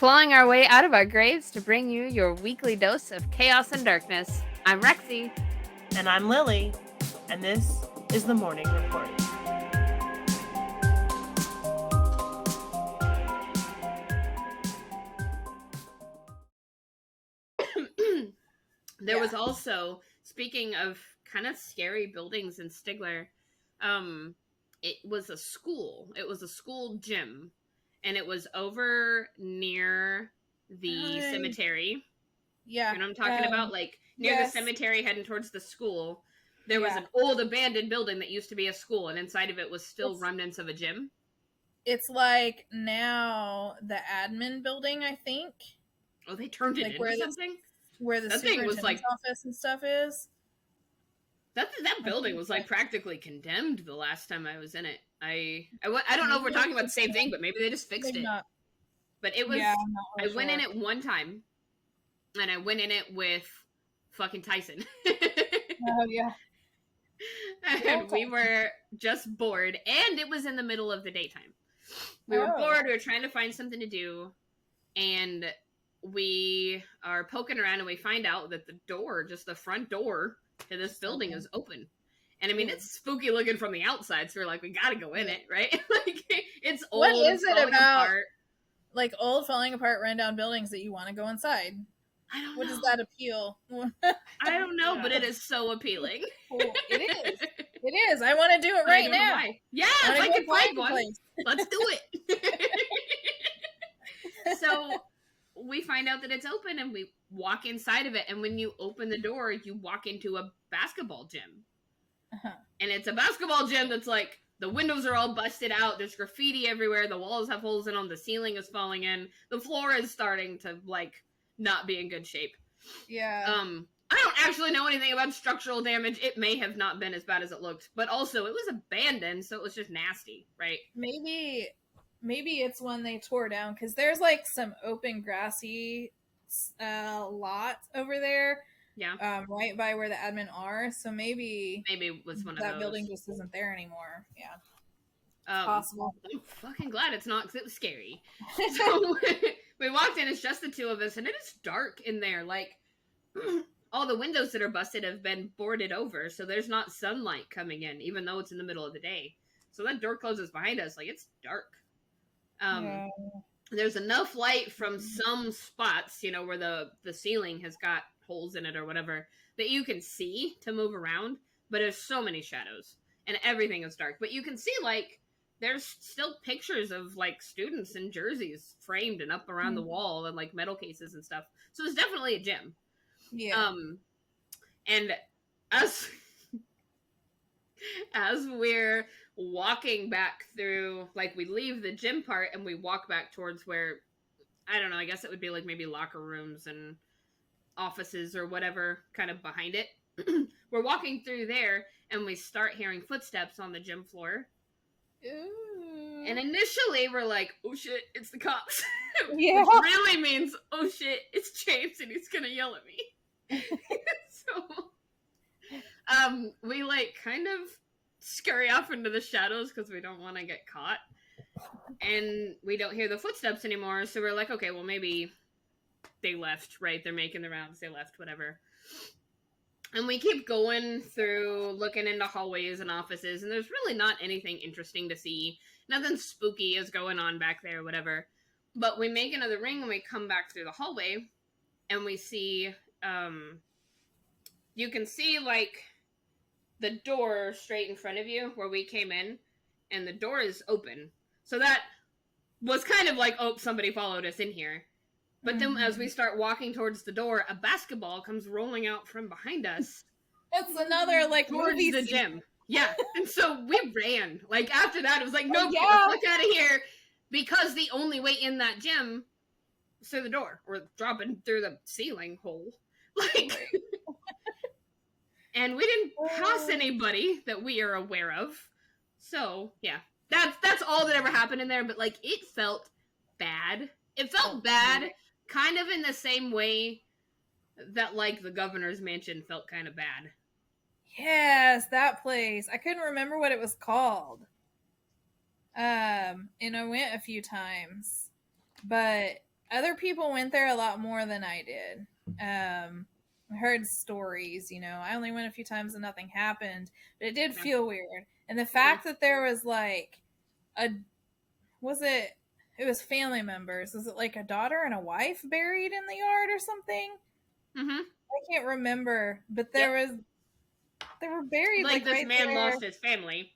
clawing our way out of our graves to bring you your weekly dose of chaos and darkness. I'm Rexy. And I'm Lily. And this is the Morning Report. There was also, speaking of kind of scary buildings in Stigler, it was a school. It was a school gym. And it was over near the cemetery. Yeah. You know what I'm talking about? Like, near the cemetery heading towards the school, there was an old abandoned building that used to be a school, and inside of it was still remnants of a gym. It's like now the admin building, I think. Oh, they turned it into something? Where the superintendent's office and stuff is. That building was like practically condemned the last time I was in it. I don't know if we're talking about the same thing, but maybe they just fixed it. But it was, I went in it one time, and I went in it with fucking Tyson. Oh, yeah. And we were just bored, and it was in the middle of the daytime. We were bored, we were trying to find something to do, and we are poking around, and we find out that the door, just the front door to this building is open. And I mean, it's spooky looking from the outside, so we're like, we gotta go in it, right? Like, it's old. What is it about, apart. Like, old, falling apart, rundown buildings that you want to go inside? I don't know. What does that appeal? I don't know, but it is so appealing. It is. It is. I want to do it right now. Yeah, if I can find one, let's do it. So we find out that it's open, and we walk inside of it, and when you open the door, you walk into a basketball gym. Uh-huh. And it's a basketball gym that's like, the windows are all busted out, there's graffiti everywhere, the walls have holes in them, the ceiling is falling in, the floor is starting to, like, not be in good shape. Yeah. I don't actually know anything about structural damage. It may have not been as bad as it looked, but also it was abandoned, so it was just nasty, right? Maybe it's one they tore down, because there's like some open grassy lot over there. Yeah. Right by where the admin are. So maybe it was one of that those. building just isn't there anymore. Yeah. Possible. I'm fucking glad it's not, because it was scary. So we walked in, it's just the two of us, and it is dark in there. Like, all the windows that are busted have been boarded over, so there's not sunlight coming in, even though it's in the middle of the day. So that door closes behind us, like, it's dark. There's enough light from some spots, you know, where the ceiling has got holes in it or whatever, that you can see to move around, but there's so many shadows, and everything is dark. But you can see, like, there's still pictures of, like, students in jerseys framed and up around the wall, and, like, metal cases and stuff. So it's definitely a gym. Yeah. And as we're walking back through, like, we leave the gym part and we walk back towards where, I don't know, I guess it would be like maybe locker rooms and offices or whatever kind of behind it. We're walking through there and we start hearing footsteps on the gym floor. Ooh. And initially we're like, oh shit, it's the cops. Yeah. Which really means, oh shit, it's James and he's gonna yell at me. So we, like, kind of scurry off into the shadows because we don't want to get caught, and we don't hear the footsteps anymore, so we're like, okay, well, maybe they left, right? They're making the rounds, they left, whatever. And we keep going through, looking into hallways and offices, and there's really not anything interesting to see. Nothing spooky is going on back there, whatever. But we make another ring and we come back through the hallway, and we see you can see, like, the door straight in front of you where we came in, and the door is open. So that was kind of like, oh, somebody followed us in here. But then as we start walking towards the door, a basketball comes rolling out from behind us. It's another, like, towards movie the gym. Yeah. And so we ran. Like, after that, it was like, nope, yeah. get the fuck out of here. Because the only way in that gym is through the door, or dropping through the ceiling hole. Like, and we didn't pass anybody that we are aware of. So, yeah. That's all that ever happened in there, but, like, it felt bad. It felt bad, kind of in the same way that, like, the governor's mansion felt kind of bad. Yes, that place. I couldn't remember what it was called. And I went a few times. But other people went there a lot more than I did. I heard stories, I only went a few times and nothing happened, but it did feel weird. And the fact that there was like it was family members. Was it like a daughter and a wife buried in the yard or something? Mm-hmm. I can't remember, but they were buried Like this right man there. lost his family.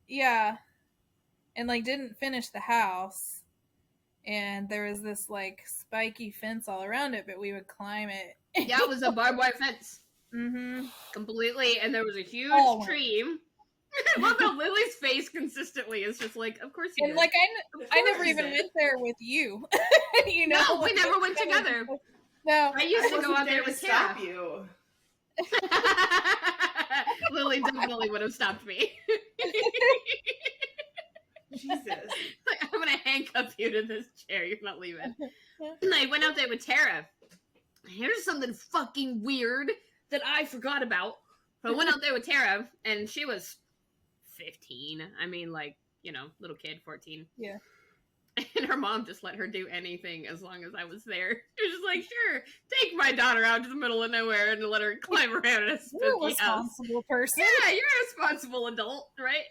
Yeah. And like didn't finish the house. And there was this like spiky fence all around it, but we would climb it. Yeah, it was a barbed wire fence. Mm-hmm. Completely, and there was a huge tree. I love how Lily's face consistently is just like, of course you And did. like I never even went there with you. No, we never went together. No. I used to go out there with stop Tara. you. Lily definitely would have stopped me. Jesus. Like, I'm gonna handcuff you to this chair. You're not leaving. And I went out there with Tara. Here's something fucking weird that I forgot about. So I went out there with Tara, and she was 15. I mean, like, little kid, 14. Yeah. And her mom just let her do anything as long as I was there. She was just like, sure, take my daughter out to the middle of nowhere and let her climb around in a spooky You're a responsible person. Yeah, you're a responsible adult, right?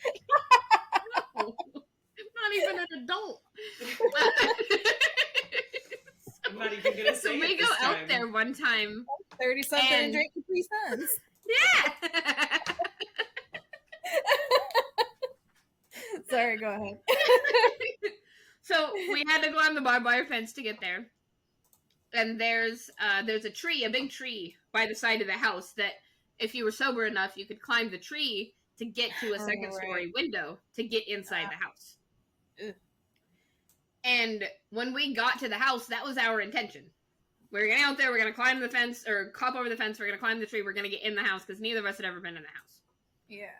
No, not even an adult. I'm not even gonna say So we go out there one time. 30-something and drink Capri Suns. Yeah. Sorry, go ahead. So we had to climb the barbed wire fence to get there. And there's a tree, a big tree by the side of the house that if you were sober enough, you could climb the tree to get to a second story window to get inside the house. Ugh. And when we got to the house, that was our intention. We're getting out there, we're going to climb the fence, or hop over the fence, we're going to climb the tree, we're going to get in the house, because neither of us had ever been in the house. Yeah.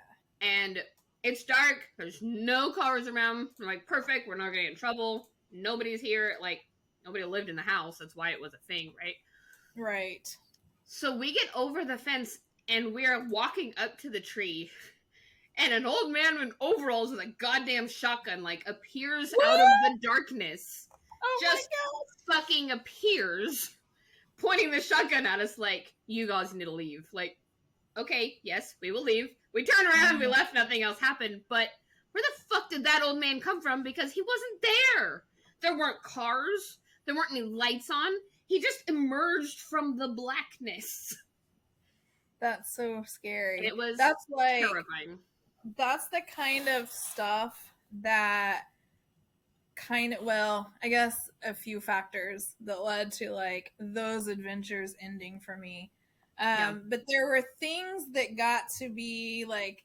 And it's dark, there's no cars around, we're like, perfect, we're not going to get in trouble, nobody's here, like, nobody lived in the house, that's why it was a thing, right? Right. So we get over the fence, and we're walking up to the tree, and an old man in overalls with a goddamn shotgun, like, appears out of the darkness. Oh Just fucking appears, pointing the shotgun at us like, you guys need to leave. Like, okay, yes, we will leave. We turned around, we left, nothing else happened, but where the fuck did that old man come from? Because he wasn't there. There weren't cars. There weren't any lights on. He just emerged from the blackness. That's so scary. It was terrifying. That's the kind of stuff that I guess a few factors that led to like those adventures ending for me. But there were things that got to be like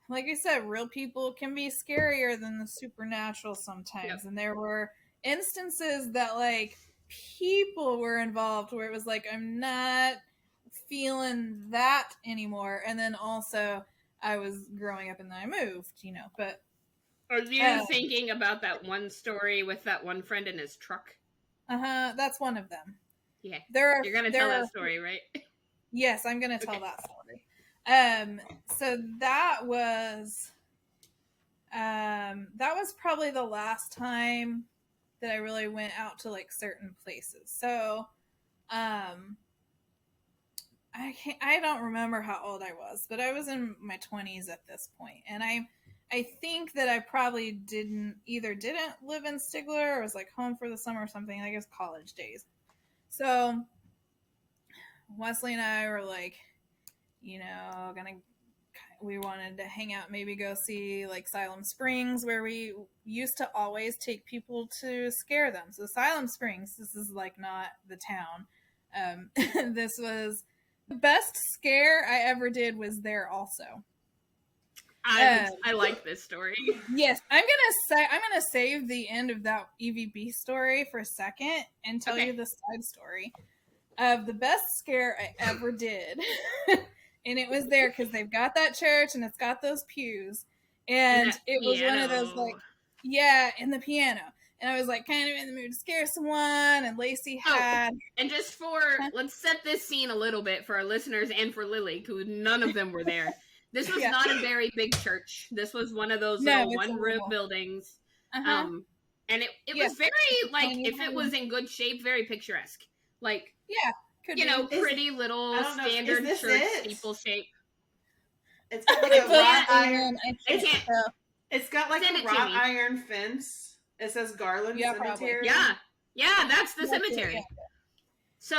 I said, real people can be scarier than the supernatural sometimes. And there were instances that like people were involved where it was like, I'm not feeling that anymore. And then also I was growing up and then I moved, but are you thinking about that one story with that one friend in his truck? That's one of them. Yeah. You're going to tell that story, right? Yes, I'm going to tell that story. So that was probably the last time that I really went out to like certain places. So, I don't remember how old I was, but I was in my 20s at this point. And I think that I probably didn't live in Stigler or was like home for the summer or something. I guess college days. So Wesley and I were like, we wanted to hang out, maybe go see like Siloam Springs, where we used to always take people to scare them. So Siloam Springs, this is like not the town. This was the best scare I ever did was there also. I like this story. Yes, I'm gonna save the end of that EVB story for a second and tell you the side story of the best scare I ever did. And it was there because they've got that church and it's got those pews, and it was one of those like, and the piano. And I was like kind of in the mood to scare someone, and Lacey had. And just let's set this scene a little bit for our listeners and for Lily, who none of them were there. This was not a very big church. This was one of those little one-room buildings. And it Yeah. was very, like, And if it was in good shape, very picturesque. Like, yeah, could you be. know, pretty little I don't know, is standard this church it? steeple shape. It's got like I a put wrought it iron. in, I I think can't- so. It's got like Send a it to wrought me. iron fence. It says Garland Yeah, Cemetery. Yeah. Yeah, that's the That's it, cemetery. yeah. So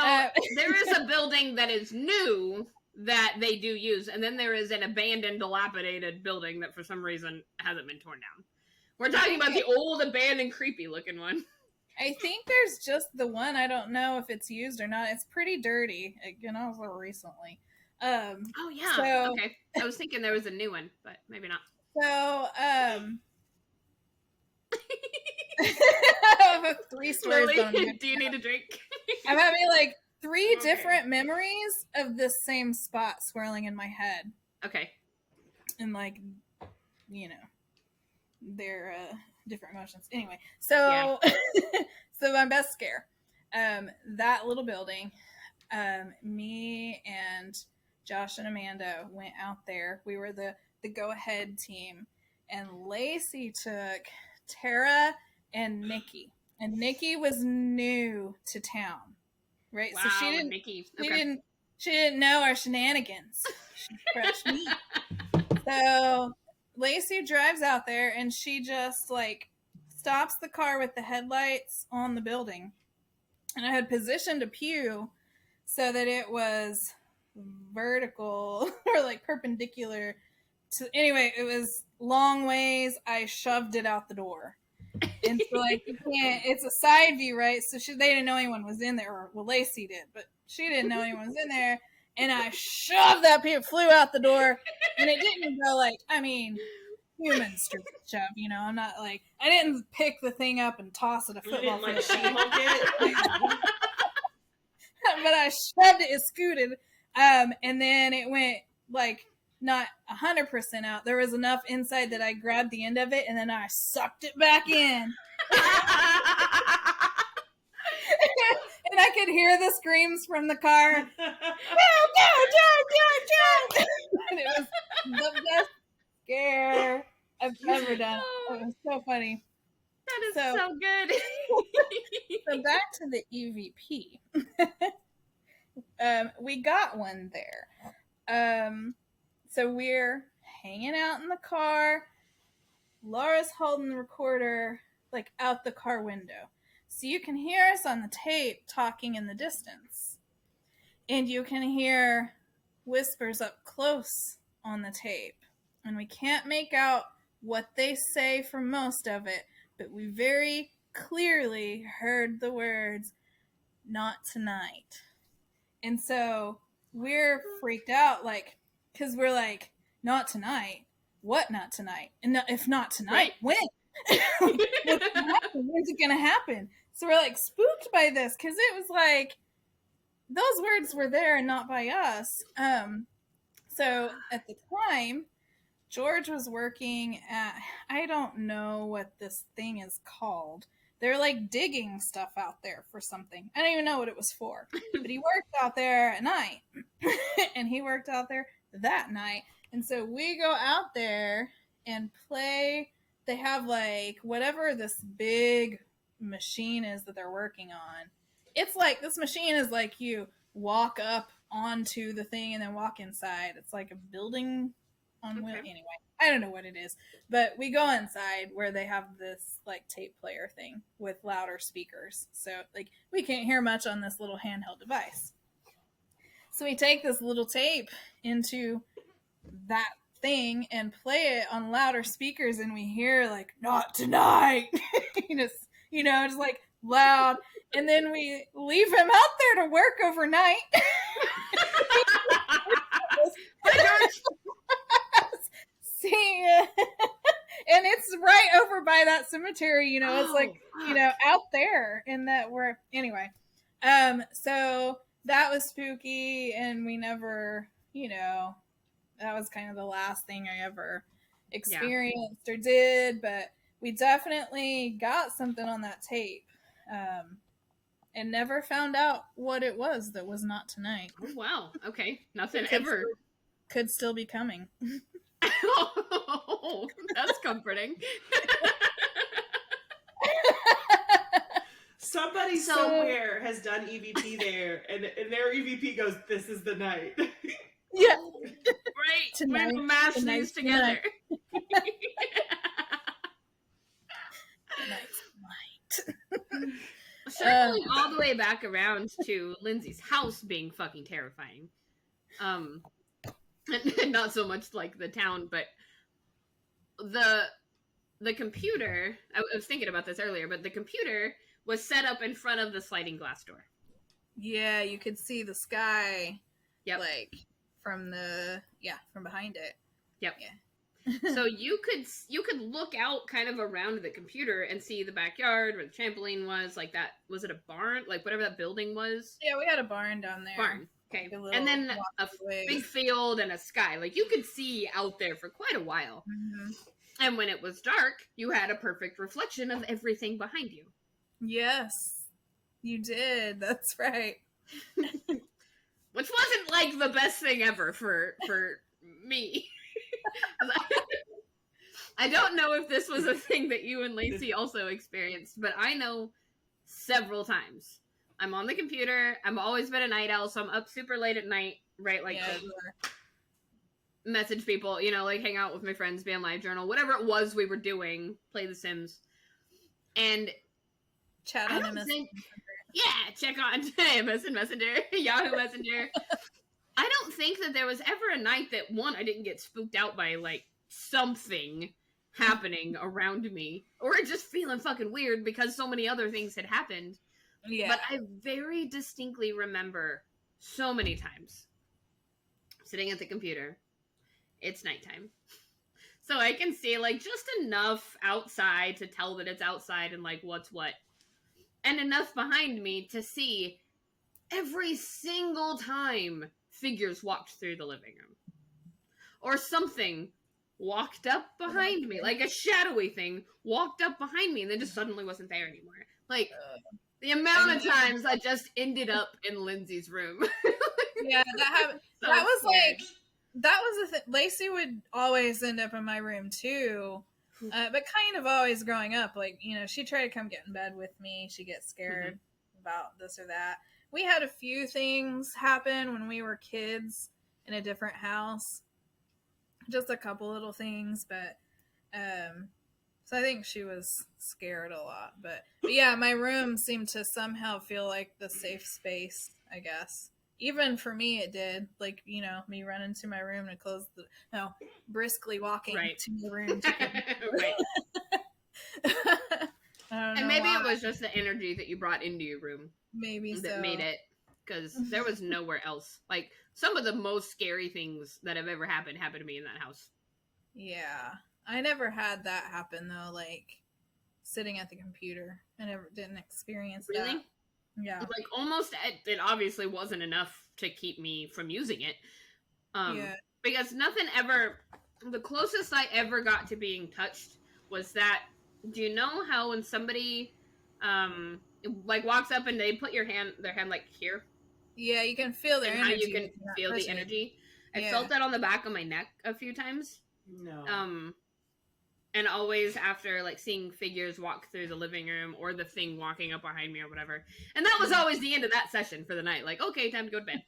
there is a building that is new that they do use, and then there is an abandoned, dilapidated building that for some reason hasn't been torn down. We're talking about the old, abandoned, creepy-looking one. I think there's just the one. I don't know if it's used or not. It's pretty dirty. You know, so recently. Oh yeah. So- Okay. I was thinking there was a new one, but maybe not. So, 3 stories. Lily, do you need a drink? I'm having like 3 Okay. different memories of this same spot swirling in my head, Okay. and like, you know, they're different emotions. Anyway, so so my best scare, that little building, me and Josh and Amanda went out there. We were the go ahead team, and Lacey took Tara and Nikki, and Nikki was new to town, right? Wow, So she didn't Nikki. she Okay. didn't know our shenanigans. She's fresh meat. So Lacey drives out there, and she just like stops the car with the headlights on the building. And I had positioned a pew so that it was vertical or like perpendicular to, anyway, it was long ways. I shoved it out the door. And so like you can't, it's a side view, right? So they didn't know anyone was in there, or well, Lacey did, but she didn't know anyone was in there. And I shoved that pew, flew out the door, and it didn't go like, I mean, human street shove, you know. I'm not like, I didn't pick the thing up and toss it a You football didn't like field. She-Hulk it? But I shoved it, it scooted, and then it went like not 100% out. There was enough inside that I grabbed the end of it, and then I sucked it back in. And I could hear the screams from the car. Go, go, John! And it was the best scare I've ever done. It was so funny. That is So- so good. So back to the EVP. We got one there. So we're hanging out in the car. Laura's holding the recorder like out the car window. So you can hear us on the tape talking in the distance. And you can hear whispers up close on the tape. And we can't make out what they say for most of it, but we very clearly heard the words, "Not tonight." And so we're freaked out, like, because we're like, not tonight? What not tonight? And if not tonight, when? What's gonna happen? When's it gonna happen? So we're like spooked by this, because it was like, those words were there and not by us. So at the time, George was working at, I don't know what this thing is called. They're like digging stuff out there for something. I don't even know what it was for. But he worked out there at night. And he worked out there that night. And so we go out there and play. They have like whatever this big machine is that they're working on. It's like, this machine is like you walk up onto the thing and then walk inside. It's like a building on wheel. Okay. Anyway, I don't know what it is, but we go inside where they have this like tape player thing with louder speakers. So like we can't hear much on this little handheld device. So we take this little tape into that thing and play it on louder speakers, and we hear like, "Not tonight." Just like loud. And then we leave him out there to work overnight. See, and it's right over by that cemetery, it's like, out there in that we're, anyway. So that was spooky, and we never, that was kind of the last thing I ever experienced or did, but we definitely got something on that tape. And never found out what it was that was not tonight. Oh, wow. Okay. Nothing ever. Could still be coming. Oh, that's comforting. Somebody somewhere has done EVP there, and their EVP goes, "This is the night." Yeah. Right. Tonight, We're gonna mash tonight, these together. Circling all the way back around to Lindsay's house being fucking terrifying. And not so much like the town, but the computer, I was thinking about this earlier, but the computer was set up in front of the sliding glass door. Yeah, you could see the sky. Yep. Like from behind it. Yep. Yeah. So you could look out kind of around the computer and see the backyard where the trampoline was, like that. Was it a barn? Like whatever that building was? Yeah, we had a barn down there. Barn. Okay. Like And then a way. big field and a sky. Like you could see out there for quite a while. Mm-hmm. And when it was dark, you had a perfect reflection of everything behind you. Yes, you did. That's right. Which wasn't like the best thing ever for me. I don't know if this was a thing that you and Lacey also experienced, but I know several times. I'm on the computer. I've always been a night owl, so I'm up super late at night, right? Like message people, you know, like hang out with my friends, be on live journal, whatever it was we were doing, play The Sims. And chat on MSN. Yeah, check on MSN Messenger, Yahoo Messenger. I don't think that there was ever a night that, one, I didn't get spooked out by, like, something happening around me. Or just feeling fucking weird because so many other things had happened. Yeah. But I very distinctly remember so many times sitting at the computer. It's nighttime. So I can see, like, just enough outside to tell that it's outside and, like, what's what. And enough behind me to see every single time figures walked through the living room. Or something walked up behind me. Like a shadowy thing walked up behind me and then just suddenly wasn't there anymore. Like, the amount of times I just ended up in Lindsay's room. Yeah, that happened. So that was scared. like, that was the thing. Lacey would always end up in my room too. But kind of always growing up, like, you know, she'd try to come get in bed with me. She'd get scared about this or that. We had a few things happen when we were kids in a different house. Just a couple little things, but so I think she was scared a lot. But yeah, my room seemed to somehow feel like the safe space, I guess. Even for me, it did. Like, you know, me running to my room to close briskly walking to the room. To Right. And maybe why. it was just the energy that you brought into your room. Maybe that made it, because there was nowhere else. Like, some of the most scary things that have ever happened to me in that house. Yeah. I never had that happen, though, like, sitting at the computer. I never didn't experience that. Really? Yeah. Like, almost, it obviously wasn't enough to keep me from using it. Because nothing ever, the closest I ever got to being touched was that, do you know how when somebody, like, walks up and they put their hand, like, here? Yeah, you can feel their energy. How you can feel the energy. I felt that on the back of my neck a few times. No. And always after, like, seeing figures walk through the living room or the thing walking up behind me or whatever. And that was always the end of that session for the night. Like, okay, time to go to bed.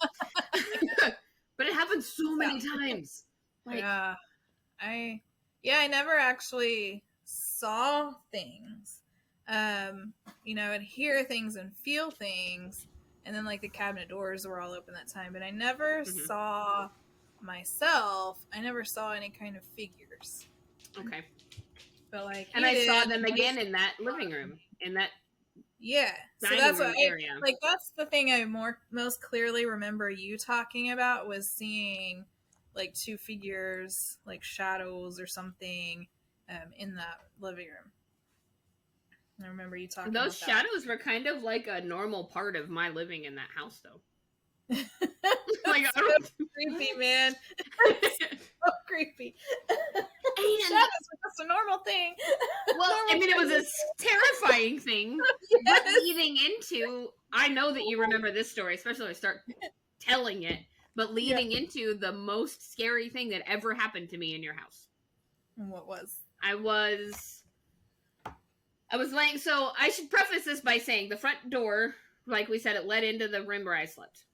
But it happened so many times. Like, I never actually saw things. You know, I'd hear things and feel things. And then, like, the cabinet doors were all open that time. But I never saw myself. I never saw any kind of figures. Okay. But, like, and I saw them again in that living room, in that so that's what area. Like, that's the thing I most clearly remember you talking about, was seeing, like, two figures, like shadows or something, in that living room. I remember you talking Those about shadows were kind of like a normal part of my living in that house, though. Like, so creepy, man. So creepy. And shadows were just a normal thing. Well, I mean, it was a terrifying thing. Yes. But leading into, I know that you remember this story, especially when I start telling it, but leading into the most scary thing that ever happened to me in your house. And what was? I was I was laying, so I should preface this by saying the front door, like we said, it led into the room where I slept.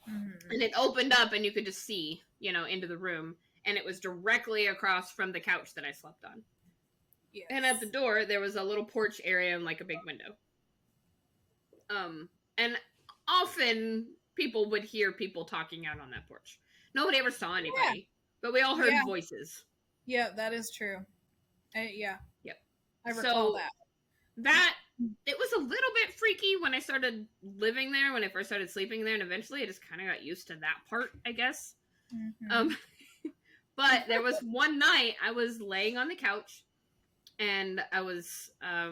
Mm-hmm. And it opened up and you could just see, into the room. And it was directly across from the couch that I slept on. Yes. And at the door, there was a little porch area and like a big window. And often people would hear people talking out on that porch. Nobody ever saw anybody, but we all heard voices. Yeah, that is true. Yeah. Yep. I recall that. It was a little bit freaky when I started living there, when I first started sleeping there, and eventually I just kind of got used to that part, I guess. Mm-hmm. But there was one night I was laying on the couch, and I was, I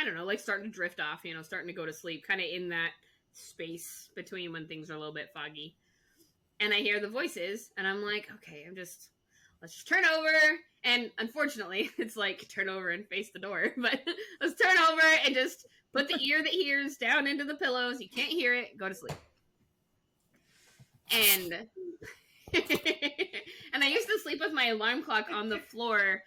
don't know, like starting to drift off, starting to go to sleep, kind of in that space between when things are a little bit foggy. And I hear the voices, and I'm like, okay, let's just turn over. And unfortunately, it's like, turn over and face the door. But let's turn over and just put the ear that hears down into the pillows. You can't hear it. Go to sleep. And and I used to sleep with my alarm clock on the floor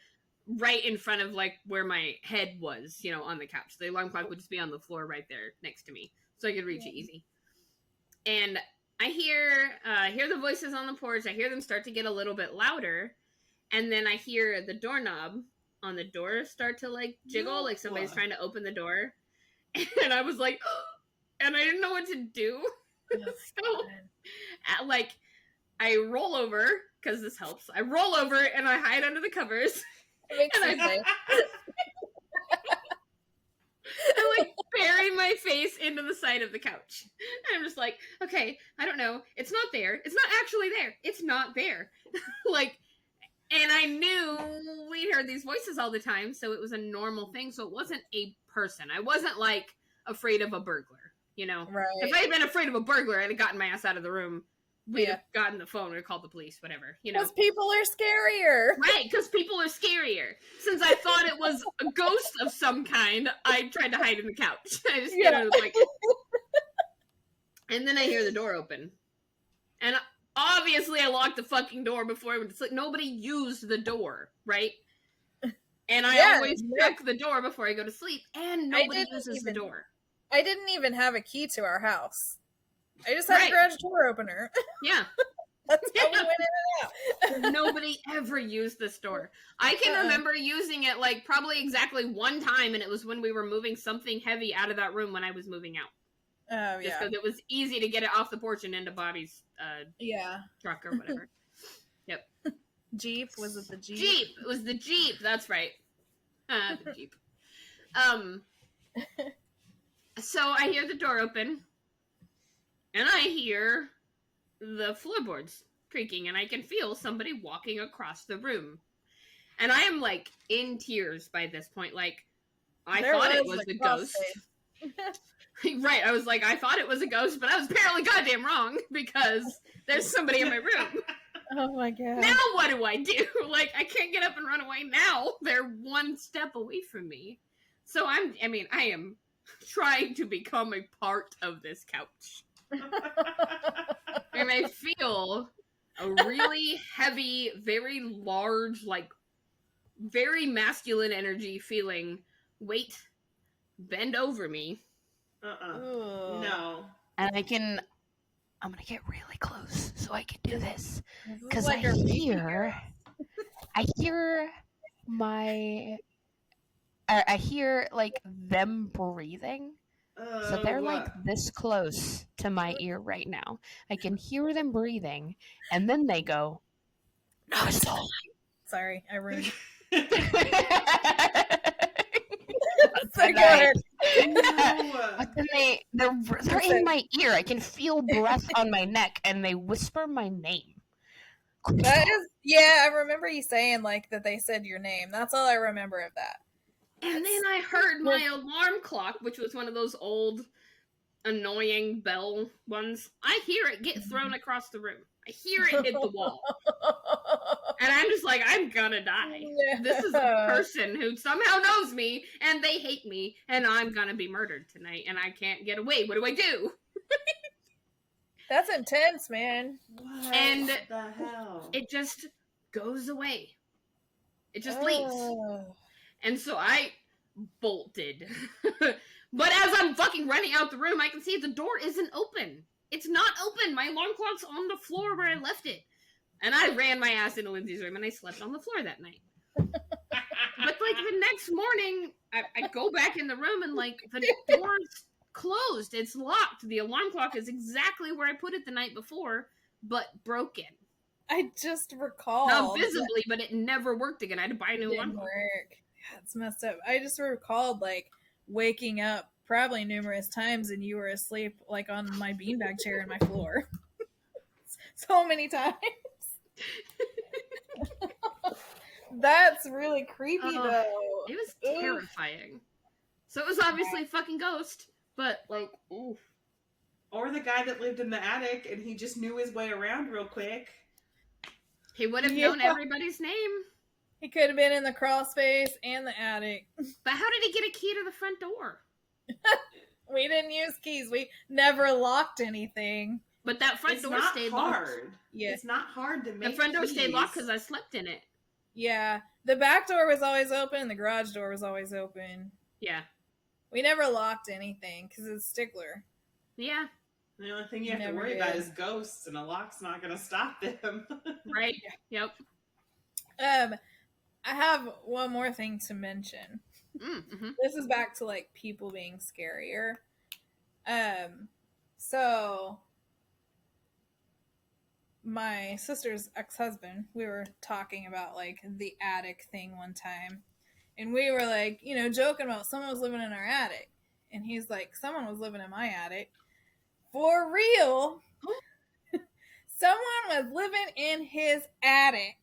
right in front of, like, where my head was, on the couch. The alarm clock would just be on the floor right there next to me. So I could reach it easy. And I hear the voices on the porch. I hear them start to get a little bit louder. And then I hear the doorknob on the door start to, like, jiggle, like somebody's trying to open the door. And I was like, and I didn't know what to do. So, like, I roll over, because this helps. I roll over, and I hide under the covers. And I like, bury my face into the side of the couch. And I'm just like, okay, I don't know. It's not there. It's not actually there. It's not there. Like... And I knew we'd heard these voices all the time, so it was a normal thing. So it wasn't a person. I wasn't, like, afraid of a burglar, Right. If I had been afraid of a burglar, I'd have gotten my ass out of the room. We'd have gotten the phone or called the police, whatever, Because people are scarier. Right, because people are scarier. Since I thought it was a ghost of some kind, I tried to hide in the couch. I just get out of the blanket. And then I hear the door open. And obviously, I locked the fucking door before I went to sleep. Nobody used the door, right? And I always check the door before I go to sleep, and nobody uses the door. I didn't even have a key to our house. I just had a garage door opener. Yeah. That's how we went in and out. Nobody ever used this door. I can remember using it, like, probably exactly one time, and it was when we were moving something heavy out of that room when I was moving out. Oh, just because it was easy to get it off the porch and into Bobby's truck or whatever. Yep. Jeep? Was it the Jeep? Jeep! It was the Jeep. That's right. The Jeep. So I hear the door open, and I hear the floorboards creaking, and I can feel somebody walking across the room. And I am, like, in tears by this point. Like, I thought it was a ghost. Right, I was like, I thought it was a ghost, but I was apparently goddamn wrong, because there's somebody in my room. Oh my god. Now what do I do? Like, I can't get up and run away now. They're one step away from me. So I am trying to become a part of this couch. And I feel a really heavy, very large, like, very masculine energy feeling weight bend over me. No. And I'm gonna get really close so I can do this. Because like I hear, like, them breathing. So they're, like, this close to my ear right now. I can hear them breathing, and then they go, "No, it's not." Sorry, I ruined But go ahead. But then they're in my ear. I can feel breath on my neck, and they whisper my name. That is, I remember you saying, like, that they said your name. That's all I remember of that. And then I heard my alarm clock, which was one of those old, annoying bell ones. I hear it get thrown across the room. I hear it hit the wall. And I'm just like, I'm gonna die. Yeah. This is a person who somehow knows me, and they hate me, and I'm gonna be murdered tonight, and I can't get away. What do I do? That's intense, man. What And the hell? it just goes away. It just leaves. And so I bolted. But as I'm fucking running out the room, I can see the door isn't open. It's not open. My alarm clock's on the floor where I left it. And I ran my ass into Lindsay's room and I slept on the floor that night. But like the next morning, I go back in the room and like the door's closed. It's locked. The alarm clock is exactly where I put it the night before, but broken. I just recalled. Not visibly, but it never worked again. I had to buy a new alarm clock. Yeah, it's messed up. I just recalled like waking up probably numerous times and you were asleep like on my beanbag chair in my floor. So many times. That's really creepy though. It was terrifying. So it was obviously a fucking ghost, but like, oof. Or the guy that lived in the attic and he just knew his way around real quick. He would have known everybody's name. He could have been in the crawl space and the attic. But how did he get a key to the front door? We didn't use keys. We never locked anything. But that front door stayed locked. Yeah. It's not hard to make the front door keys. stayed locked because I slept in it. Yeah. The back door was always open and the garage door was always open. Yeah. We never locked anything because it's stickler. Yeah. The only thing you have to worry about is ghosts, and a lock's not going to stop them. Right? Yep. I have one more thing to mention. Mm-hmm. This is back to like people being scarier. So my sister's ex-husband, we were talking about like the attic thing one time, and we were like, you know, joking about someone was living in our attic, and he's like, someone was living in my attic. For real, someone was living in his attic.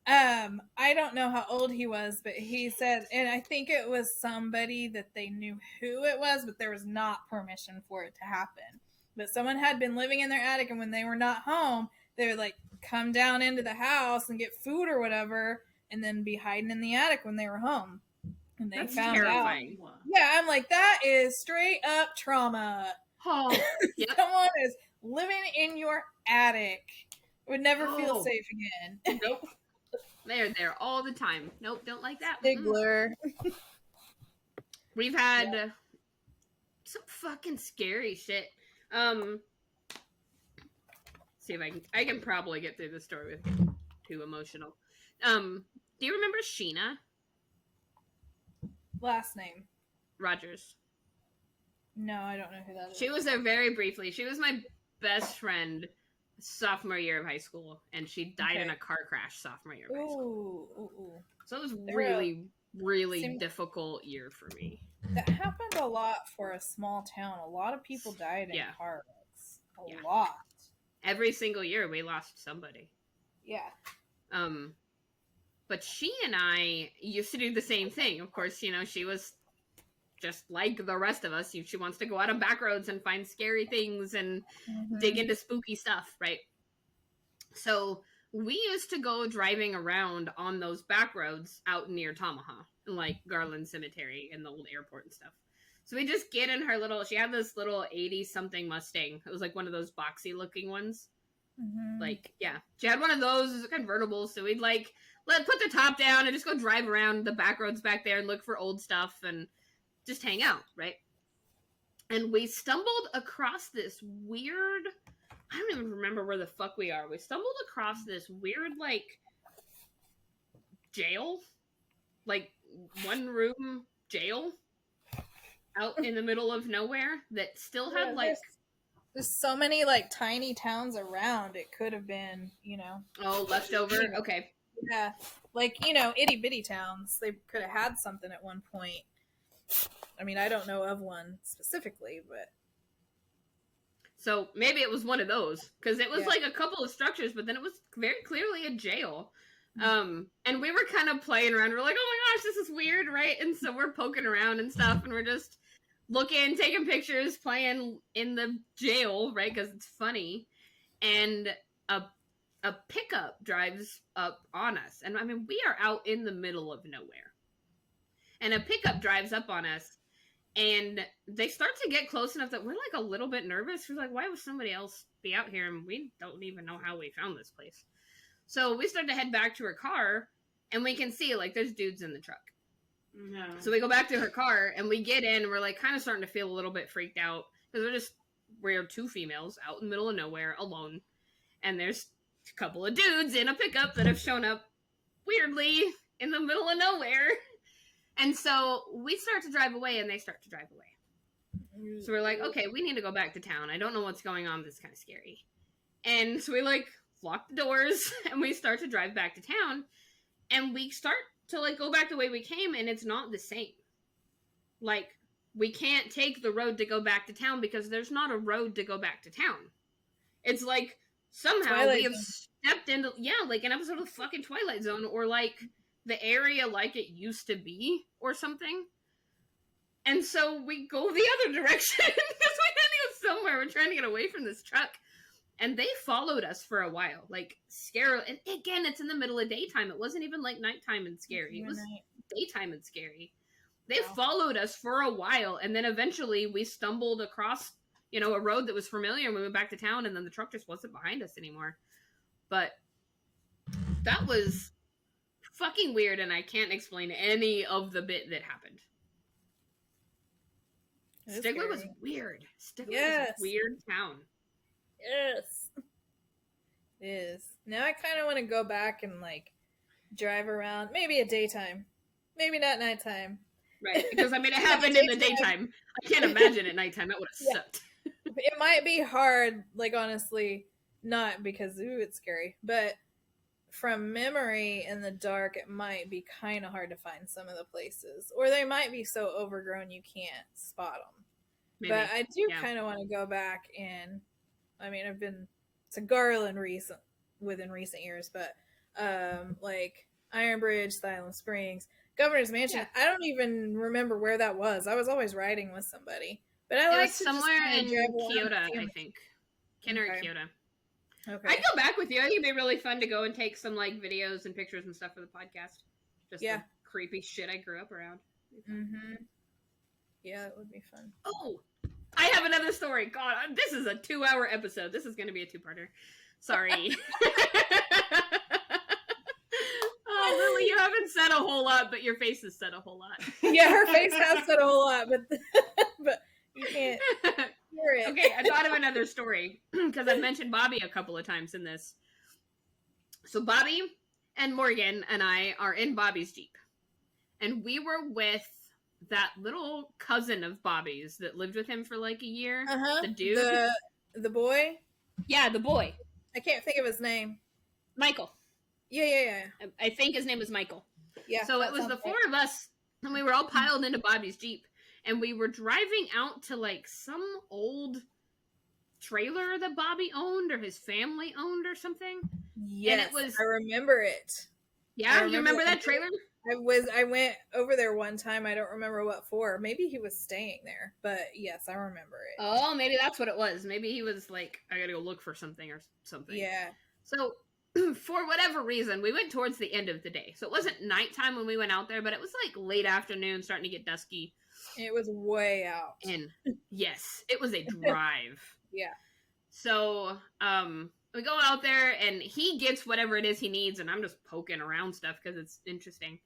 I don't know how old he was, but he said, and I think it was somebody that they knew who it was, but there was not permission for it to happen. But someone had been living in their attic, and when they were not home, they would like come down into the house and get food or whatever, and then be hiding in the attic when they were home. And they found terrifying. out. Yeah, I'm like, that is straight up trauma. Oh, yep. Someone is living in your attic. Would never feel safe again. Nope. They're there all the time. Nope, don't like that. Stiggler. We've had some fucking scary shit. See if I can probably get through the story with too emotional. Do you remember Sheena? Last name. Rogers. No, I don't know who that is. She was there very briefly. She was my best friend sophomore year of high school, and she died in a car crash sophomore year of high school. Ooh. So it was really difficult year for me. That happened a lot for a small town. A lot of people died in car wrecks. A lot. Every single year we lost somebody. Yeah. But she and I used to do the same thing. Of course, you know, she was just like the rest of us. She wants to go out on back roads and find scary things and dig into spooky stuff, right? So we used to go driving around on those back roads out near Tamaha, like Garland Cemetery and the old airport and stuff. So we just get in her little, she had this little 80-something Mustang. It was like one of those boxy looking ones. Like, yeah. She had one of those as a convertible. So we'd like, put the top down and just go drive around the back roads back there and look for old stuff and just hang out, right? And we stumbled across this weird, I don't even remember where the fuck we are. We stumbled across this weird, like, jail. Like, one room jail out in the middle of nowhere that still had, like... There's so many, like, tiny towns around. It could have been, you know... Oh, leftover? Okay. Yeah. Like, you know, itty-bitty towns. They could have had something at one point. I mean, I don't know of one specifically, but... So, maybe it was one of those. Because it was, like, a couple of structures, but then it was very clearly a jail. And we were kind of playing around. We're like, oh my gosh, this is weird, right? And so we're poking around and stuff, and we're just looking, taking pictures, playing in the jail, right? Because it's funny. And a pickup drives up on us. And, I mean, we are out in the middle of nowhere. And a pickup drives up on us, and they start to get close enough that we're, like, a little bit nervous. We're like, why would somebody else be out here? And we don't even know how we found this place. So we start to head back to her car, and we can see, like, there's dudes in the truck. No. So we go back to her car, and we get in, and we're, like, kind of starting to feel a little bit freaked out, because we're two females out in the middle of nowhere, alone, and there's a couple of dudes in a pickup that have shown up weirdly in the middle of nowhere. And so we start to drive away, and they start to drive away. So we're like, okay, we need to go back to town. I don't know what's going on. This is kind of scary. And so we, like, lock the doors, and we start to drive back to town, and we start to, like, go back the way we came, and it's not the same. Like, we can't take the road to go back to town because there's not a road to go back to town. It's like, somehow Twilight we have Zone. stepped into, like an episode of fucking Twilight Zone, or like the area like it used to be, or something. And so we go the other direction because we had to go somewhere. We're trying to get away from this truck. And they followed us for a while, like, scary. And again, it's in the middle of daytime. It wasn't even like nighttime and scary. It was daytime and scary. They followed us for a while, and then eventually we stumbled across, a road that was familiar, and we went back to town, and then the truck just wasn't behind us anymore. But that was fucking weird, and I can't explain any of the bit that happened. Stigler was weird. Stigler was a weird town. Yes. It is. Now I kind of want to go back and, like, drive around. Maybe at daytime. Maybe not nighttime. Right, because, I mean, it happened in the daytime. I can't imagine at nighttime. That would have sucked. It might be hard, like, honestly, not because, it's scary, but from memory in the dark, it might be kind of hard to find some of the places. Or they might be so overgrown you can't spot them. Maybe. But I do kind of want to go back and, I mean, I've been to Garland within recent years, but, like, Iron Bridge, Silent Springs, Governor's Mansion. Yeah. I don't even remember where that was. I was always riding with somebody. But I like to somewhere in Kyoto, I think. Kenner or Kyoto. Okay. I'd go back with you. I think it'd be really fun to go and take some, like, videos and pictures and stuff for the podcast. Just the creepy shit I grew up around. Mm-hmm. Yeah, it would be fun. Oh, I have another story. God, this is a 2-hour episode. This is going to be a 2-parter. Sorry. Oh, Lily, you haven't said a whole lot, but your face has said a whole lot. Yeah, her face has said a whole lot, but you can't hear it. Okay, I thought of another story, because I've mentioned Bobby a couple of times in this. So Bobby and Morgan and I are in Bobby's Jeep. And we were with that little cousin of Bobby's that lived with him for like a year. The dude. The boy? Yeah, the boy. I can't think of his name. Michael. Yeah. I think his name was Michael. Yeah. So it was the four of us, and we were all piled into Bobby's Jeep, and we were driving out to, like, some old trailer that Bobby owned or his family owned or something. Yes, and it was, I remember it. Yeah, you remember that trailer? I went over there one time. I don't remember what for. Maybe he was staying there, but yes, I remember it. Oh, maybe that's what it was. Maybe he was like, I gotta go look for something or something. Yeah. So, for whatever reason, we went towards the end of the day. So it wasn't nighttime when we went out there, but it was like late afternoon, starting to get dusky. It was way out. And yes, it was a drive. Yeah. So, we go out there, and he gets whatever it is he needs, and I'm just poking around stuff because it's interesting.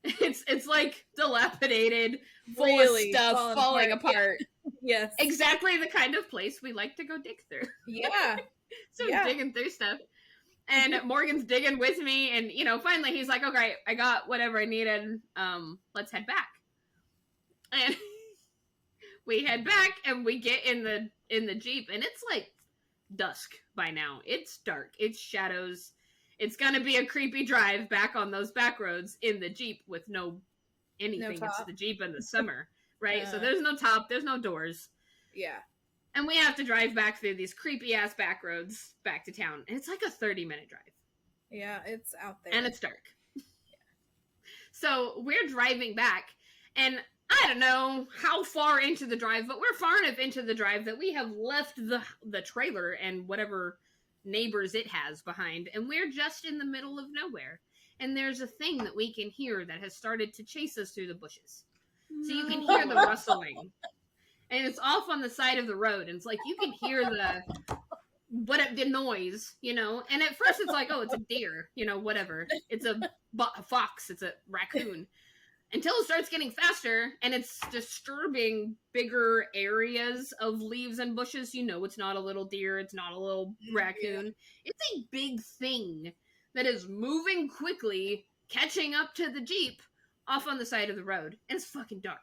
It's like dilapidated, full of stuff falling apart. Yes. Exactly the kind of place we like to go dig through. Yeah. So digging through stuff. And Morgan's digging with me, and, you know, finally he's like, okay, I got whatever I needed. Let's head back. And we head back, and we get in the Jeep, and it's like dusk by now. It's dark. It's shadows. It's gonna be a creepy drive back on those back roads in the Jeep with no anything. It's the Jeep in the summer, right? So there's no top, there's no doors. Yeah. And we have to drive back through these creepy-ass back roads back to town. And it's like a 30-minute drive. Yeah, it's out there. And it's dark. So we're driving back, and I don't know how far into the drive, but we're far enough into the drive that we have left the trailer and whatever neighbors it has behind, and we're just in the middle of nowhere. And there's a thing that we can hear that has started to chase us through the bushes. So you can hear the rustling. And it's off on the side of the road, and it's like you can hear the noise, you know. And at first it's like, oh, it's a deer, you know, whatever. It's a fox, it's a raccoon. until it starts getting faster and it's disturbing bigger areas of leaves and bushes. You know, it's not a little deer, it's not a little raccoon. It's a big thing that is moving quickly, catching up to the Jeep off on the side of the road. And it's fucking dark.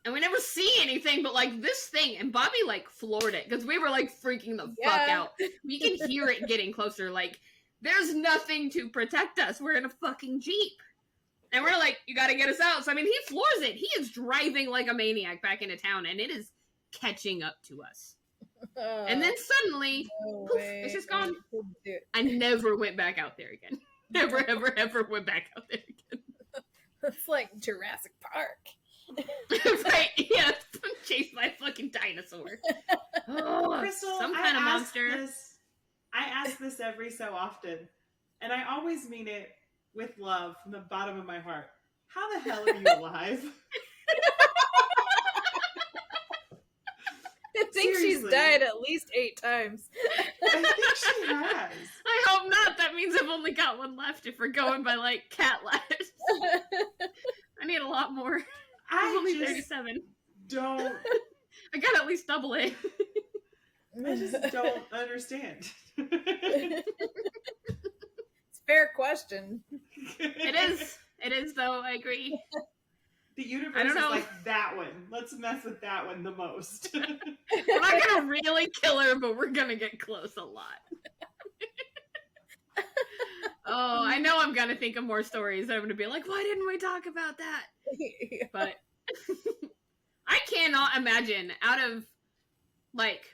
And we never see anything but, like, this thing. And Bobby, like, floored it. Because we were, like, freaking the fuck out. We can hear it getting closer. Like, there's nothing to protect us. We're in a fucking Jeep. And we're like, you gotta get us out. So, I mean, he floors it. He is driving like a maniac back into town. And it is catching up to us. And then suddenly, poof, it's just gone. I never went back out there again. Never, ever, ever went back out there again. It's like Jurassic Park. Right, yeah, chased by a fucking dinosaur. Oh, Crystal, some kind of monster. I ask this every so often, and I always mean it with love from the bottom of my heart. How the hell are you alive? I think Seriously. she's died at least 8 times. I think she has. I hope not. That means I've only got one left if we're going by, like, cat lives. I need a lot more. I'm only 37. Don't. I got at least double it. I just don't understand. It's a fair question. It is, though. I agree. The universe I don't know. is like, that one. Let's mess with that one the most. We're not gonna really kill her, but we're gonna get close a lot. Oh, I know I'm gonna think of more stories. I'm gonna be like, why didn't we talk about that? But I cannot imagine out of, like,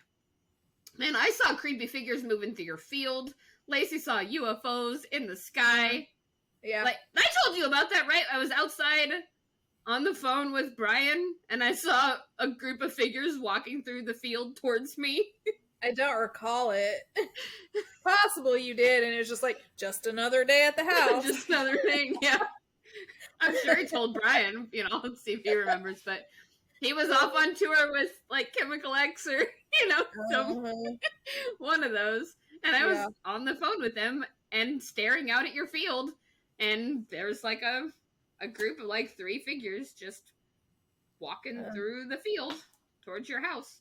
man, I saw creepy figures moving through your field. Lacey saw UFOs in the sky. Yeah. Like, I told you about that, right? I was outside on the phone with Brian, and I saw a group of figures walking through the field towards me. I don't recall it. Possible you did, and it was just like, just another day at the house. Just another thing, yeah. I'm sure he told Brian, you know, let's see if he remembers, but he was off on tour with, like, Chemical X or, you know, one of those. And I was on the phone with him and staring out at your field, and there's, like, a group of, like, 3 figures just walking through the field towards your house.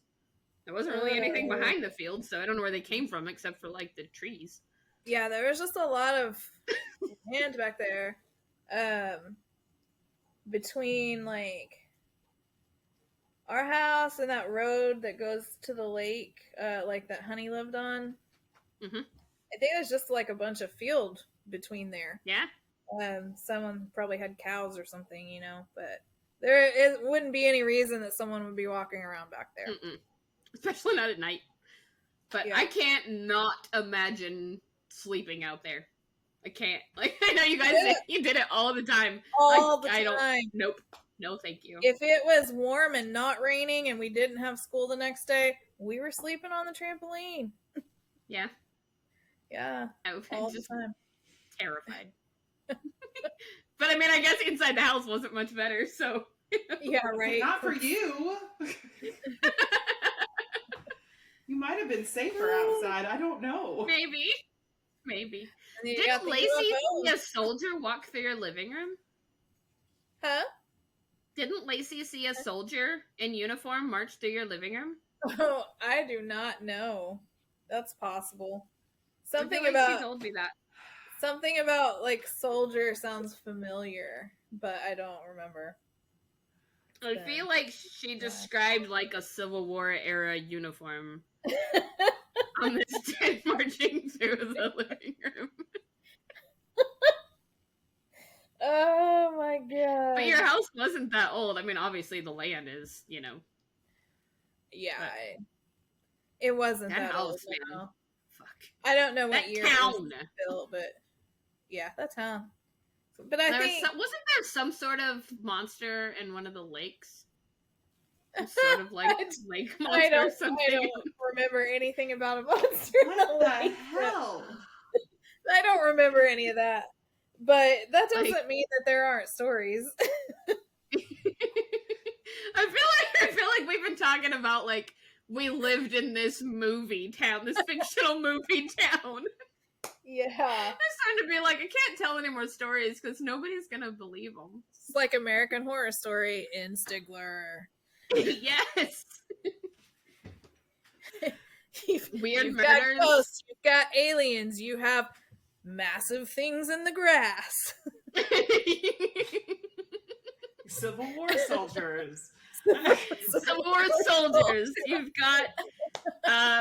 There wasn't really anything behind the field, so I don't know where they came from except for, like, the trees. Yeah, there was just a lot of land back there. Between, like, our house and that road that goes to the lake, like, that Honey lived on. Mm-hmm. I think there's just, like, a bunch of field between there. Yeah? Someone probably had cows or something, you know, but it wouldn't be any reason that someone would be walking around back there. Mm-mm. Especially not at night. But I can't not imagine sleeping out there. I can't. Like, I know you guys you did it all the time. All the I time. don't. Nope. No, thank you. If it was warm and not raining and we didn't have school the next day, we were sleeping on the trampoline. Yeah. Yeah. I was all just the time. terrified. But I mean, I guess inside the house wasn't much better, so. Yeah, right. Not for you. You might have been safer outside. I don't know. Maybe. Didn't Didn't Lacey see a soldier walk through your living room? Huh? Didn't Lacey see a soldier in uniform march through your living room? Oh, I do not know. That's possible. Something about she told me that. Something about, like, soldier sounds familiar, but I don't remember. I feel like she described, like, a Civil War era uniform on this day marching through the living room. Oh my god. But your house wasn't that old. I mean, obviously the land is, you know. Yeah. It wasn't that house, old. man. No. Fuck. I don't know what that year town. it was built, but yeah, that town. But I think wasn't there some sort of monster in one of the lakes? Sort of like lake monster or something. I don't remember anything about a monster. What the hell? I don't remember any of that. But that doesn't mean that there aren't stories. I feel like we've been talking about, like, we lived in this movie town, this fictional movie town. Yeah. I'm starting to be like, I can't tell any more stories because nobody's gonna believe them. It's like American Horror Story in Stigler. Yes. Weird you've murders. got ghosts, you've got aliens, you have massive things in the grass. Civil War soldiers. Civil War soldiers. You've got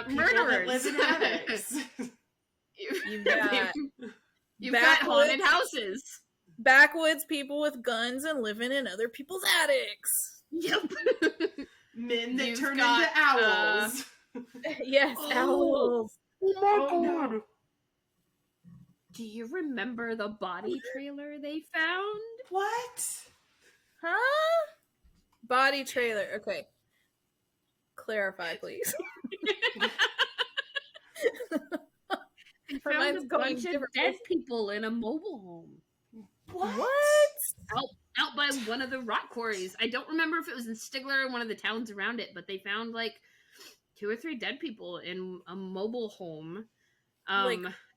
People murderers. that live in attics. You've got haunted houses. Backwoods people with guns and living in other people's attics. Yep. Men that You've turn got, into owls. Yes, owls. Oh no. Do you remember the body trailer they found? What? Huh? Body trailer. Okay. Clarify, please. They Her found mind's a going bunch of different dead places. people in a mobile home. What? Out by one of the rock quarries. I don't remember if it was in Stigler or one of the towns around it, but they found like 2 or 3 dead people in a mobile home.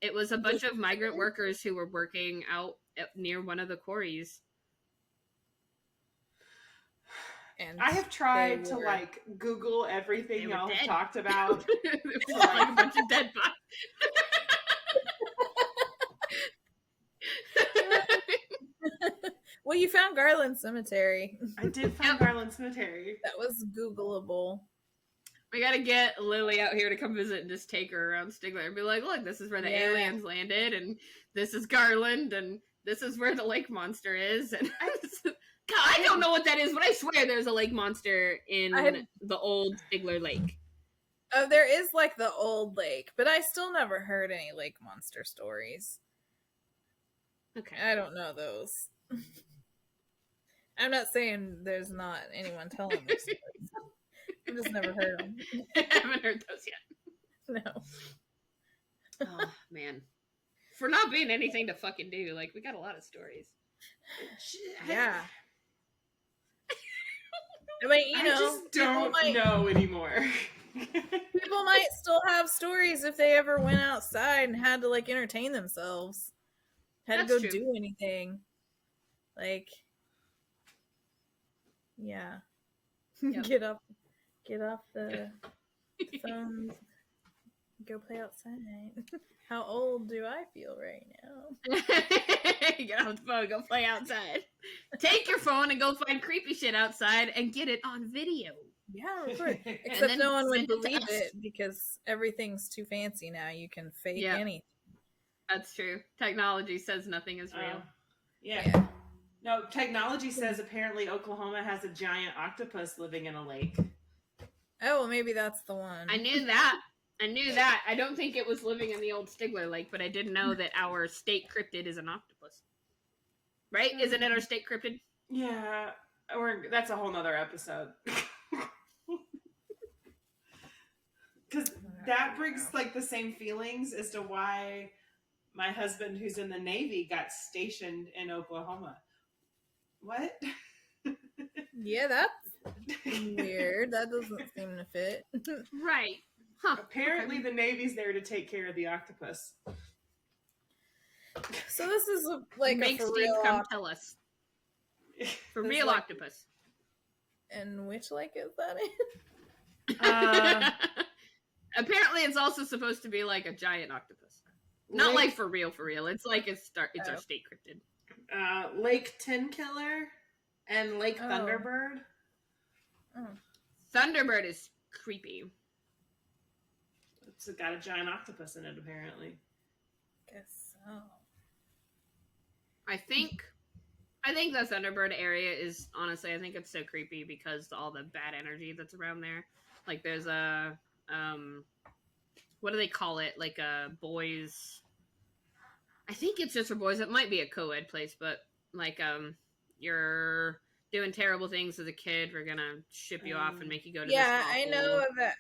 It was a bunch of migrant workers who were working out near one of the quarries. And I have tried to like Google They everything were y'all have dead. talked about. It was like a bunch of dead bodies. well, you found Garland Cemetery. I did find Garland Cemetery. That was Googleable. We gotta get Lily out here to come visit and just take her around Stigler and be like, look, this is where the aliens landed, and this is Garland, and this is where the lake monster is. And God, I don't know what that is, but I swear there's a lake monster in the old Stigler Lake. Oh, there is like the old lake, but I still never heard any lake monster stories. Okay. I don't know those. I'm not saying there's not anyone telling those stories. I've just never heard them. I haven't heard those yet. No. Oh, man. For not being anything to fucking do, like, we got a lot of stories. Yeah. I mean, you know, I just don't know anymore. people might still have stories if they ever went outside and had to like entertain themselves. Had That's to go true. do anything. Like, yeah. Yep. Get off the phone. Go play outside. How old do I feel right now? Get off the phone, go play outside. Take your phone and go find creepy shit outside and get it on video. Yeah, record. And Except then no one would send it to believe us. it because everything's too fancy now. You can fake anything. That's true. Technology says nothing is real. Yeah. No, technology says apparently Oklahoma has a giant octopus living in a lake. Oh, well, maybe that's the one. I knew that. I don't think it was living in the old Stigler Lake, but I didn't know that our state cryptid is an octopus. Right? Isn't it our state cryptid? Yeah, that's a whole nother episode. Because that brings like the same feelings as to why my husband, who's in the Navy, got stationed in Oklahoma. What? Yeah, that's weird. That doesn't seem to fit. Right. Huh. Apparently the Navy's there to take care of the octopus. So this is like Make a for Steve real come tell us. For There's real like- octopus. And which lake is that in? Apparently it's also supposed to be like a giant octopus. Not like for real. It's like it's our state cryptid. Lake Tin Killer and Lake Oh. Thunderbird. Oh. Thunderbird is creepy. It's got a giant octopus in it, apparently. Guess so. I think the Thunderbird area is honestly, I think it's so creepy because all the bad energy that's around there. Like there's a what do they call it? Like a boys. I think it's just for boys. It might be a co-ed place, but like you're doing terrible things as a kid. We're gonna ship you off and make you go to Yeah, this I awful know that.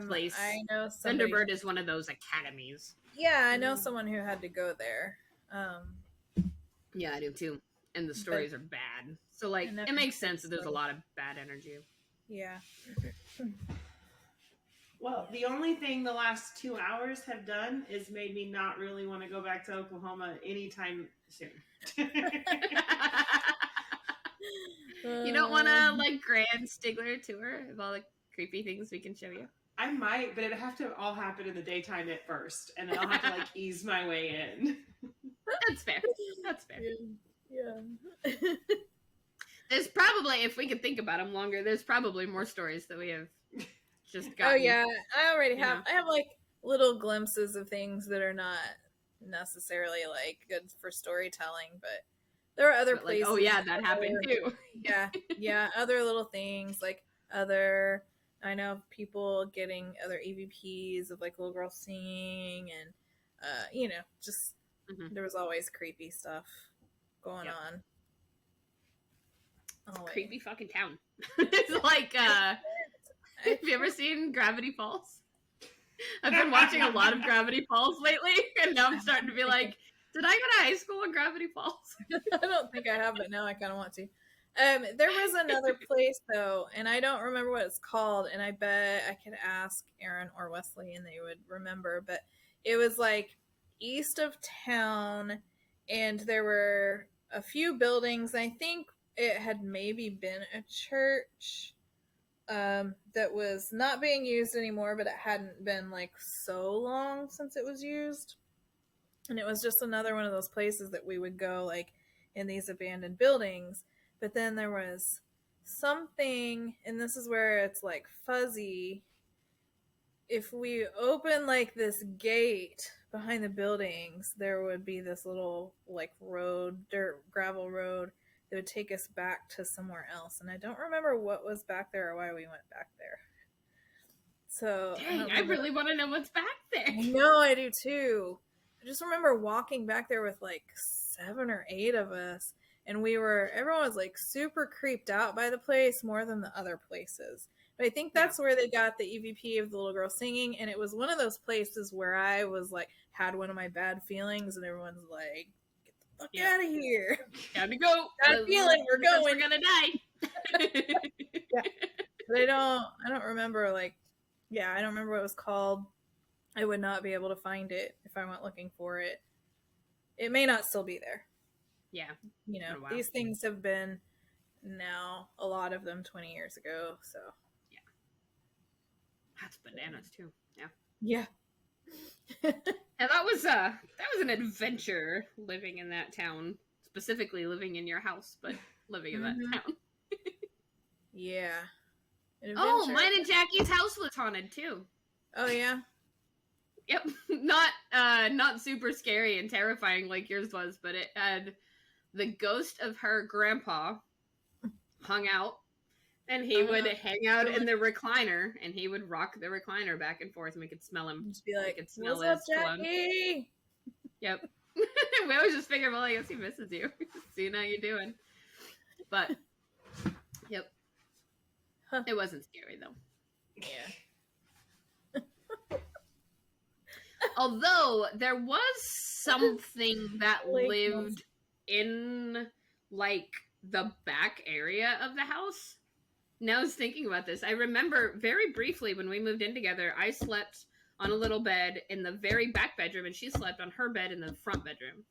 place. I know somebody. Thunderbird is one of those academies. Yeah, I know someone who had to go there. Yeah, I do too. And the stories are bad. So like And it makes sense that there's a lot of bad energy. Yeah. Well, the only thing the last 2 hours have done is made me not really want to go back to Oklahoma anytime soon. You don't want to like Grand Stigler tour of all the creepy things we can show you? I might, but it'd have to all happen in the daytime at first, and then I'll have to like ease my way in. That's fair. That's fair. Yeah. There's probably, if we could think about them longer, there's probably more stories that we have just gotten. Oh yeah, I already have. I have like little glimpses of things that are not necessarily like good for storytelling, but there are other places. Like, oh yeah, that happened too. Yeah, other little things like other. I know of people getting other EVPs of like little girls singing, and just there was always creepy stuff going on. Always. Creepy fucking town. It's like, have you ever seen Gravity Falls? I've been watching a lot of Gravity Falls lately, and now I'm starting to be like, did I go to high school in Gravity Falls? I don't think I have, but now I kind of want to. There was another place though, and I don't remember what it's called, and I bet I could ask Aaron or Wesley and they would remember, but it was like east of town, and there were a few buildings. I think it had maybe been a church that was not being used anymore, but it hadn't been like so long since it was used. And it was just another one of those places that we would go like in these abandoned buildings. But then there was something, and this is where it's like fuzzy. If we open like this gate behind the buildings, there would be this little like road, dirt, gravel road that would take us back to somewhere else. And I don't remember what was back there or why we went back there. So dang, I really want to know what's back there. No, I do too. I just remember walking back there with like 7 or 8 of us. And everyone was like super creeped out by the place more than the other places. But I think that's where they got the EVP of the little girl singing. And it was one of those places where I was like, had one of my bad feelings, and everyone's like, get the fuck out of here. Time to go. Bad feeling, we're going. We're going to die. Yeah. But I don't remember I don't remember what it was called. I would not be able to find it if I went looking for it. It may not still be there. Yeah. These things have been now, a lot of them 20 years ago, so. Yeah. That's bananas too. Yeah. Yeah. And that was an adventure living in that town, specifically living in your house, but living in that town. Yeah. Oh, mine and Jackie's house was haunted too. Oh yeah. Yep. Not super scary and terrifying like yours was, but it had the ghost of her grandpa hung out, and he would hang out in the recliner, and he would rock the recliner back and forth, and we could smell him. Just be like, smell "What's up, Jackie?" Yep. We always just figure, well, I guess he misses you. Seeing how you're doing. But, yep. Huh. It wasn't scary, though. Yeah. Although, there was something that lived in, like, the back area of the house. Now I was thinking about this. I remember very briefly when we moved in together, I slept on a little bed in the very back bedroom, and she slept on her bed in the front bedroom.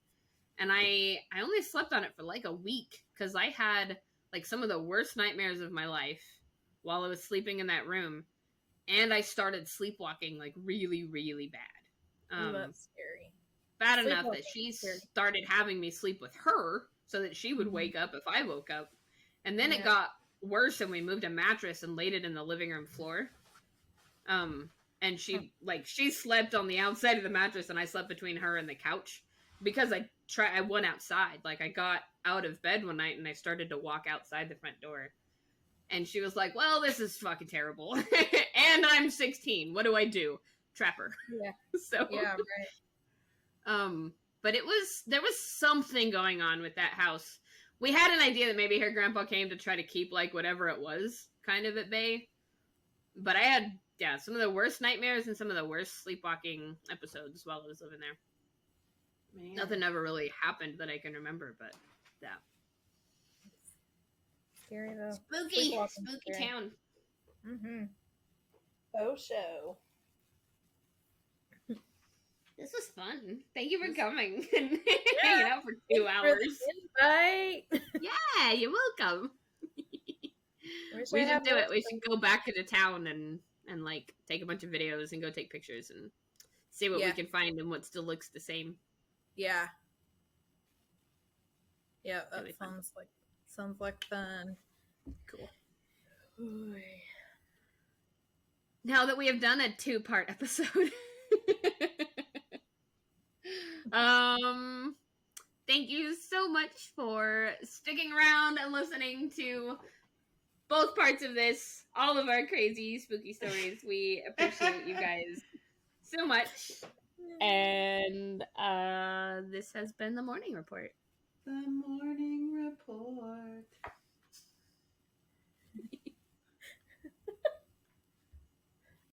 And I only slept on it for like a week, because I had like some of the worst nightmares of my life while I was sleeping in that room. And I started sleepwalking like really, really bad. That's scary. Bad enough that she started having me sleep with her so that she would wake up if I woke up. And then it got worse, and we moved a mattress and laid it in the living room floor. And she slept on the outside of the mattress, and I slept between her and the couch because I went outside. Like, I got out of bed one night and I started to walk outside the front door. And she was like, well, this is fucking terrible. And I'm 16. What do I do? Trap her. Yeah. So yeah, right. But there was something going on with that house. We had an idea that maybe her grandpa came to try to keep like whatever it was kind of at bay. But I had some of the worst nightmares and some of the worst sleepwalking episodes while I was living there. Man. Nothing ever really happened that I can remember, but yeah. Scary though. Spooky town. Mm-hmm. Oh, show. This was fun. Thank you for coming and hanging out for 2 Thanks for hours. the invite. Yeah, you're welcome. We should do it. We should go back into town and like take a bunch of videos and go take pictures and see what we can find and what still looks the same. Yeah. Yeah, that Really fun. sounds like fun. Cool. Ooh. Now that we have done a 2-part episode. Thank you so much for sticking around and listening to both parts of this, all of our crazy spooky stories. We appreciate you guys so much. And this has been the Morning Report. The Morning Report.